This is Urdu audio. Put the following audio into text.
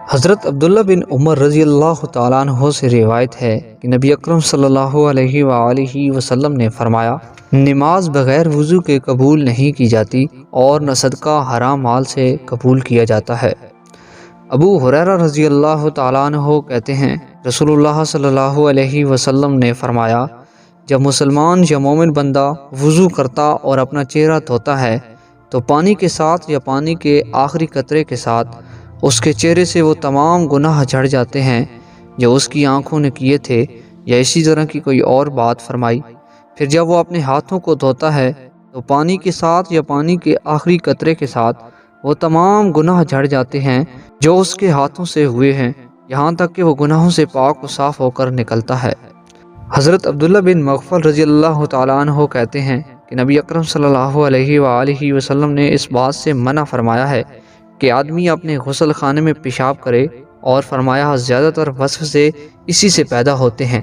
حضرت عبداللہ بن عمر رضی اللہ تعالیٰ عنہ سے روایت ہے کہ نبی اکرم صلی اللہ علیہ وآلہ وسلم نے فرمایا، نماز بغیر وضو کے قبول نہیں کی جاتی اور نہ صدقہ حرام مال سے قبول کیا جاتا ہے۔ ابو ہریرہ رضی اللہ تعالیٰ عنہ کہتے ہیں، رسول اللہ صلی اللہ علیہ وسلم نے فرمایا، جب مسلمان یا مومن بندہ وضو کرتا اور اپنا چہرہ دھوتا ہے تو پانی کے ساتھ یا پانی کے آخری قطرے کے ساتھ اس کے چہرے سے وہ تمام گناہ جھڑ جاتے ہیں جو اس کی آنکھوں نے کیے تھے، یا اسی طرح کی کوئی اور بات فرمائی۔ پھر جب وہ اپنے ہاتھوں کو دھوتا ہے تو پانی کے ساتھ یا پانی کے آخری قطرے کے ساتھ وہ تمام گناہ جھڑ جاتے ہیں جو اس کے ہاتھوں سے ہوئے ہیں، یہاں تک کہ وہ گناہوں سے پاک و صاف ہو کر نکلتا ہے۔ حضرت عبداللہ بن مغفل رضی اللہ تعالیٰ عنہ کہتے ہیں کہ نبی اکرم صلی اللہ علیہ وآلہ وسلم نے اس بات سے منع فرمایا ہے کہ آدمی اپنے غسل خانے میں پیشاب کرے، اور فرمایا زیادہ تر وصف سے اسی سے پیدا ہوتے ہیں۔